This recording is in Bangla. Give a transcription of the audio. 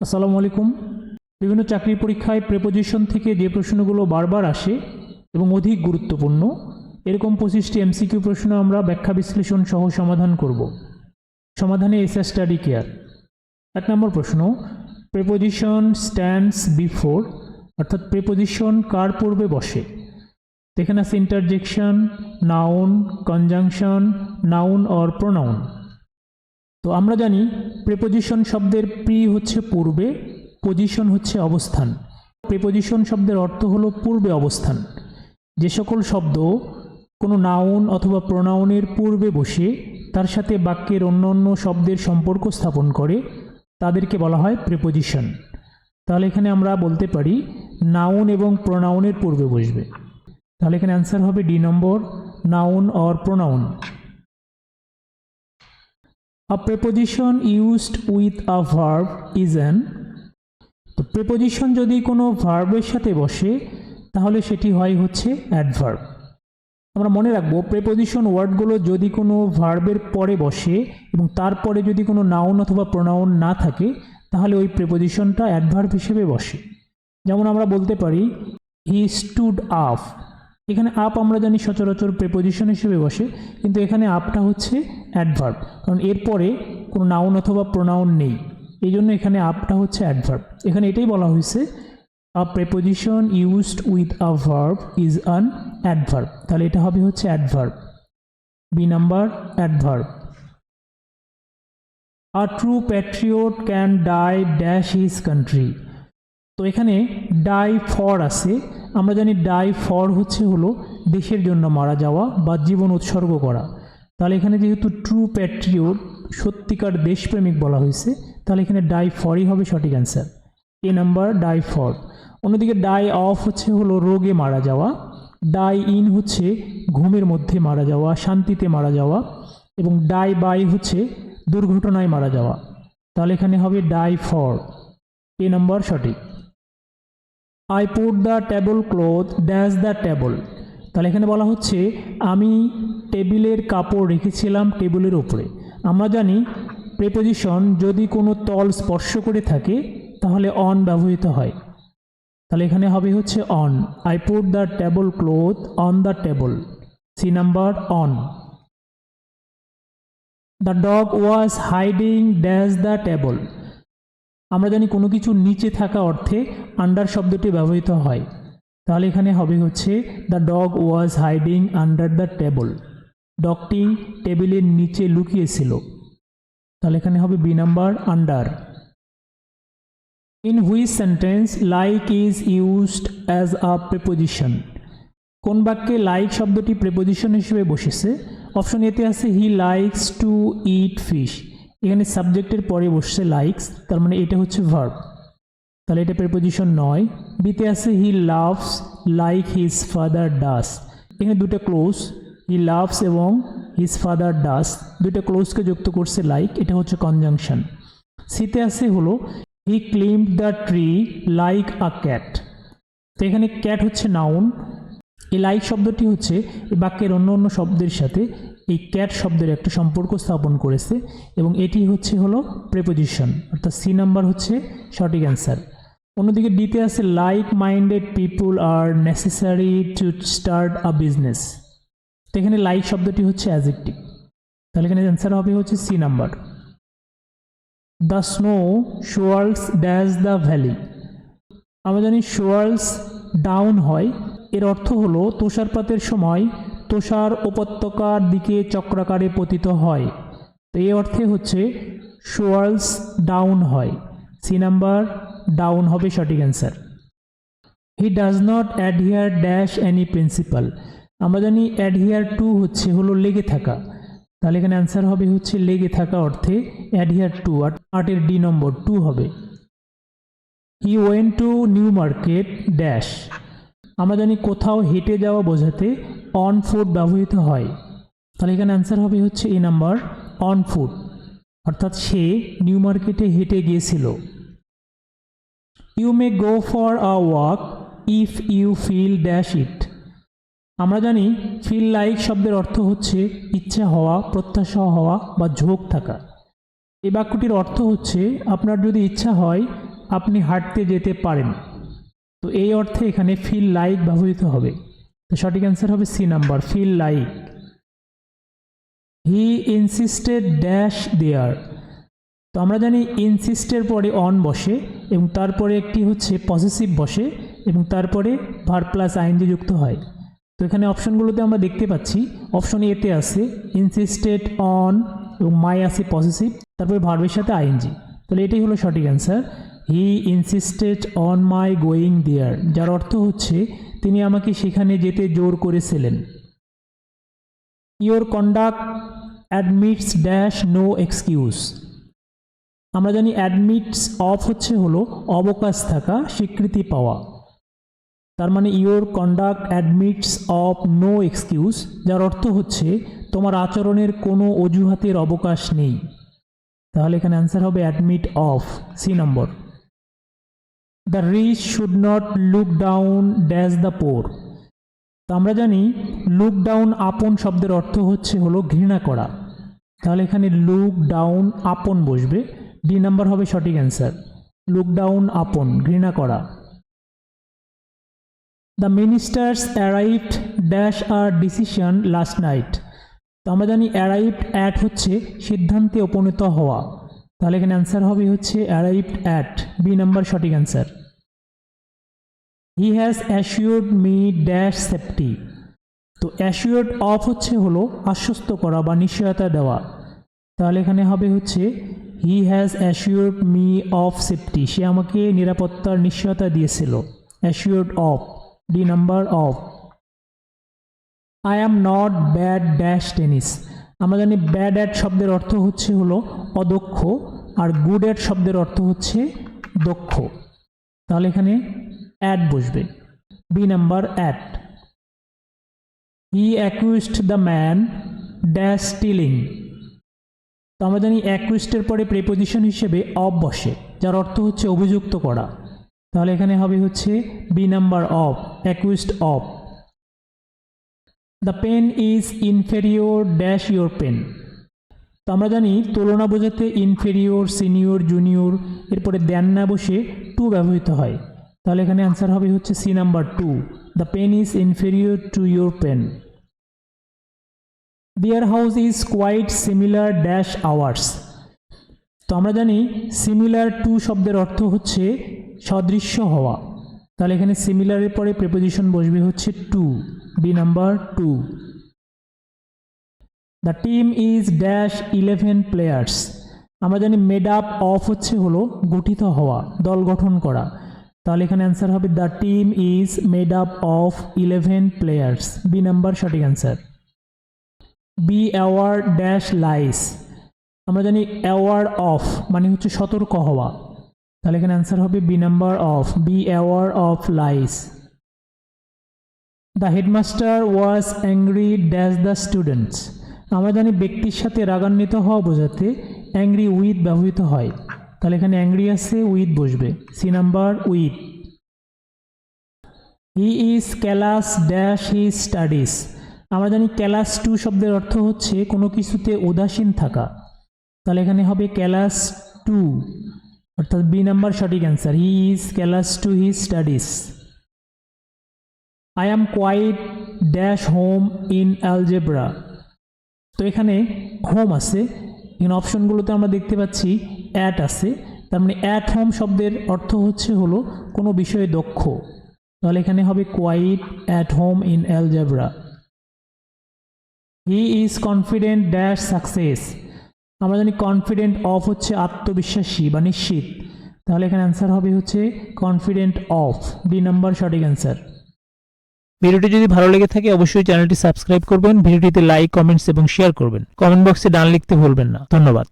আসসালামু আলাইকুম। বিভিন্ন চাকরির পরীক্ষায় প্রেপোজিশন থেকে যে প্রশ্নগুলো বারবার আসে এবং অধিক গুরুত্বপূর্ণ, এরকম 25টি এমসিকিউ প্রশ্ন আমরা ব্যাখ্যা বিশ্লেষণ সহ সমাধান করব। সমাধানে এসএ স্টাডি কেয়ার। 1 নম্বর প্রশ্ন, প্রেপোজিশন স্ট্যান্ডস বিফোর, অর্থাৎ প্রেপোজিশন কার পূর্বে বসে? এখানে আছে interjection, noun, conjunction, noun or pronoun. তো আমরা জানি প্রেপোজিশন শব্দের প্রি হচ্ছে পূর্বে, পজিশন হচ্ছে অবস্থান। প্রেপোজিশন শব্দের অর্থ হলো পূর্বে অবস্থান। যে সকল শব্দ কোনো নাউন অথবা প্রোনাউনের পূর্বে বসে তার সাথে বাক্যের অন্য অন্য শব্দের সম্পর্ক স্থাপন করে তাদেরকে বলা হয় প্রেপোজিশন। তাহলে এখানে আমরা বলতে পারি নাউন এবং প্রোনাউনের পূর্বে বসবে। তাহলে এখানে অ্যান্সার হবে D number, noun or pronoun. A preposition used with a verb is an, তো প্রেপোজিশন যদি কোনো ভার্বের সাথে বসে তাহলে সেটি হয় হচ্ছে অ্যাডভার্ব। আমরা মনে রাখবো প্রেপোজিশন ওয়ার্ডগুলো যদি কোনো ভার্বের পরে বসে এবং তারপরে যদি কোনো নাউন অথবা প্রোনাউন না থাকে তাহলে ওই প্রেপোজিশনটা অ্যাডভার্ব হিসেবে বসে। যেমন আমরা বলতে পারি হি স্টুড আপ। এখানে আপ আমরা জানি সচরাচর প্রেপোজিশন হিসেবে বসে, কিন্তু এখানে আপটা হচ্ছে অ্যাডভার্ব, কারণ এরপরে কোনো নাউন অথবা প্রোনাউন নেই, এই জন্য এখানে আপটা হচ্ছে অ্যাডভার্ব। এখানে এটাই বলা হয়েছে a preposition used with a verb is an adverb. তাহলে এটা হবে হচ্ছে adverb, B number adverb. A true patriot can die dash his country. তো এখানে ডাই ফর আছে, আমরা জানি ডাই ফর হলো দেশের জন্য মারা যাওয়া বা জীবন উৎসর্গ করা। তাহলে এখানে যেহেতু ট্রু প্যাট্রিয়ট সত্যিকার দেশপ্রেমিক বলা হয়েছে, তাহলে এখানে ডাই ফরই হবে সঠিক answer, A number die for. অন্যদিকে ডাই অফ হলো রোগে মারা যাওয়া, ডাই ইন হচ্ছে ঘুমের মধ্যে মারা যাওয়া, শান্তিতে মারা যাওয়া, এবং ডাই বাই হচ্ছে দুর্ঘটনায় মারা যাওয়া। তাহলে এখানে হবে ডাই ফর, এ নাম্বার সঠিক। I put the table cloth dash the table. তাহলে এখানে বলা হচ্ছে আমি টেবিলের কাপড় রেখেছিলাম টেবিলের উপরে। আমরা জানি প্রেপোজিশন যদি কোনো তল স্পর্শ করে থাকে তাহলে অন ব্যবহৃত হয়। তাহলে এখানে হবে হচ্ছে on, I put the table cloth on the table, C number on. The dog was hiding dash the table. আমরা জানি কোনো কিছু নিচে থাকা অর্থে আন্ডার শব্দটি ব্যবহৃত হয়, তাহলে এখানে হবে হচ্ছে the dog was hiding under the table, ডগটি টেবিলের নিচে লুকিয়েছিল। তাহলে এখানে হবে B number under. In which sentence like is used as a preposition. কোন বাক্যে লাইক শব্দটি প্রেপোজিশন হিসেবে বসেছে? অপশন এতে আছে he likes to it fish. এখানে সাবজেক্টের পরে বসছে লাইকস, তার মানে এটা হচ্ছে ভার্ব, তাহলে এটা প্রেপোজিশন নয়। বিতে আছে he loves like his father does. এখানে দুটো ক্লোজ, হি লাভস এবং হিজ ফাদার ডাস, দুটো ক্লোজকে যুক্ত করছে লাইক, এটা হচ্ছে কনজাংশন। সিতে আছে হলো he climbed the tree like a cat. তো এখানে ক্যাট হচ্ছে নাউন, এই লাইক শব্দটি হচ্ছে এই বাক্যের অন্য অন্য শব্দের সাথে এই ক্যাট শব্দের একটা সম্পর্ক স্থাপন করেছে এবং এটি হলো প্রেপোজিশন, অর্থাৎ সি নাম্বার হচ্ছে সঠিক অ্যান্সার। অন্যদিকে ডিতে আছে like minded people R necessary to start a business. তো এখানে লাইক শব্দটি হচ্ছে অ্যাডজেক্টিভ, তাহলে এখানে অ্যান্সার হবে হচ্ছে C number. The snow shawls dash the valley. আমরা জানি শোয়ালস ডাউন হয়, এর অর্থ হলো তুষারপাতের সময় তুষার উপত্যকার দিকে চক্রাকারে পতিত হয়, তো এই অর্থে হচ্ছে শোয়ালস ডাউন হয়, সি নাম্বার ডাউন হবে সঠিক answer. He does not adhere dash any principle. আমরা জানি অ্যাডহিয়ার টু হলো লেগে থাকা, তাহলে এখানে অ্যান্সার হবে হচ্ছে লেগে থাকা অর্থে অ্যাডহিয়ার টু, আটের ডি নম্বর টু হবে। He went to new market dash. আমরা জানি কোথাও হেঁটে যাওয়া বোঝাতে অন ফুট ব্যবহৃত হয়, তাহলে এখানে অ্যান্সার হবে হচ্ছে এ নাম্বার অন ফুট, অর্থাৎ সে নিউ মার্কেটে হেঁটে গিয়েছিল। You may go for a walk if you feel dash it. আমরা জানি ফিল লাইক শব্দের অর্থ হচ্ছে ইচ্ছা হওয়া, প্রত্যাশা হওয়া বা ঝোঁক থাকা। এই বাক্যটির অর্থ হচ্ছে আপনার যদি ইচ্ছা হয় আপনি হাঁটতে যেতে পারেন। তো এই অর্থে এখানে ফিল লাইক ব্যবহৃত হবে। তো সঠিক অ্যান্সার হবে C number, feel like. He insisted dash there. তো আমরা জানি ইনসিস্টের পরে অন বসে এবং তারপরে একটি হচ্ছে পসেসিভ বসে এবং তারপরে ভার্ব প্লাস আইএনজি যুক্ত হয়। তো এখানে অপশনগুলোতে আমরা দেখতে পাচ্ছি অপশন এতে আছে ইনসিস্টেড অন এবং মাই আছে পসেসিভ, তারপরে ভার্বের সাথে আইএনজি। তাহলে এটাই হলো সঠিক answer. He insisted on my going there, যার অর্থ হচ্ছে তিনি আমাকে সেখানে যেতে জোর করেছিলেন। Your conduct admits dash no excuse. আমরা জানি অ্যাডমিটস অফ হচ্ছে হলো অবকাশ থাকা, স্বীকৃতি পাওয়া। তার মানে your conduct admits of no excuse, যার অর্থ হচ্ছে তোমার আচরণের কোনো অজুহাতের অবকাশ নেই। তাহলে এখানে অ্যান্সার হবে admit of, C number. The rich should not look down dash the poor. তো আমরা জানি লুক ডাউন আপন শব্দের অর্থ হচ্ছে হলো ঘৃণা করা। তাহলে এখানে লুক ডাউন আপন বসবে, ডি নাম্বার হবে সঠিক অ্যান্সার। লুক ডাউন আপন, ঘৃণা করা। The ministers arrived dash a decision last night. তো আমরা জানি অ্যারাইভড অ্যাট হচ্ছে সিদ্ধান্তে উপনীত হওয়া। তাহলে এখানে অ্যান্সার হবে হচ্ছে অ্যারাইভড অ্যাট, বি নাম্বার সঠিক answer. He has assured me dash safety. তো অ্যাসিওর্ড অফ হচ্ছে হলো আশ্বস্ত করা বা নিশ্চয়তা দেওয়া। তাহলে এখানে হবে হচ্ছে he has assured me of safety, সে আমাকে নিরাপত্তার নিশ্চয়তা দিয়েছিল। Assured of, D number of. I am not bad dash tennis. আমরা জানি ব্যাড অ্যাট শব্দের অর্থ হচ্ছে হলো অদক্ষ, আর গুড অ্যাট শব্দের অর্থ হচ্ছে দক্ষ। তাহলে এখানে অ্যাট বসবে, B number at. He accused the man dash stealing. তো আমরা জানি অ্যাকুইজডের পরে প্রিপোজিশন হিসেবে অফ বসে, যার অর্থ হচ্ছে অভিযুক্ত করা। তাহলে এখানে হবে হচ্ছে B number of, accused of. The pen is inferior dash your pen. তো আমরা জানি তুলনা বোঝাতে ইনফেরিয়র, সিনিয়র, জুনিয়র, এরপরে দেন না বসে টু ব্যবহৃত হয়। তাহলে এখানে অ্যান্সার হবে হচ্ছে C number to, the pen is inferior to your pen. Their house is quite similar dash ours. তো আমরা জানি সিমিলার টু শব্দের অর্থ হচ্ছে সদৃশ্য হওয়া। তাহলে এখানে সিমিলারের পরে প্রিপোজিশন বসবে হচ্ছে to, B number to. The team is dash 11 players. আমরা জানি মেড আপ অফ হচ্ছে হলো গঠিত হওয়া, দল গঠন করা। তাহলে এখানে অ্যান্সার হবে the team is made up of 11 players, B number সঠিক answer. Be aware dash lies. আমরা জানি অ্যাওয়ার অফ মানে হচ্ছে সতর্ক হওয়া। তাহলে এখানে অ্যান্সার হবে B number of, be aware of lies. The headmaster was angry dash the students. আমরা জানি ব্যক্তির সাথে রাগান্বিত হওয়া বোঝাতে অ্যাংরি উইথ ব্যবহৃত হয়। তাহলে এখানে অ্যাংরি আছে, উইথ বসবে, C number with. He is callous dash his studies. আমরা জানি ক্যালাস টু শব্দের অর্থ হচ্ছে কোনো কিছুতে উদাসীন থাকা। তাহলে এখানে হবে ক্যালাস টু, অর্থাৎ বি নাম্বার সঠিক answer. He is callous to his studies. I am quite dash home in algebra. তো এখানে হোম আছে, এখানে অপশনগুলোতে আমরা দেখতে পাচ্ছি অ্যাট আছে। তার মানে অ্যাট হোম শব্দের অর্থ হচ্ছে হলো কোনো বিষয়ে দক্ষ। তাহলে এখানে হবে quite at home in algebra. He is confident dash success. আমরা জানি কনফিডেন্ট অফ হচ্ছে আত্মবিশ্বাসী বা নিশ্চিত। তাহলে এখানে অ্যান্সার হবে হচ্ছে কনফিডেন্ট অফ, ডি নাম্বার সঠিক অ্যান্সার। ভিডিওটি যদি ভালো লেগে থাকে অবশ্যই চ্যানেলটি সাবস্ক্রাইব করবেন, ভিডিওটিতে লাইক, কমেন্টস এবং শেয়ার করবেন। কমেন্ট বক্সে ডান লিখতে ভুলবেন না। ধন্যবাদ।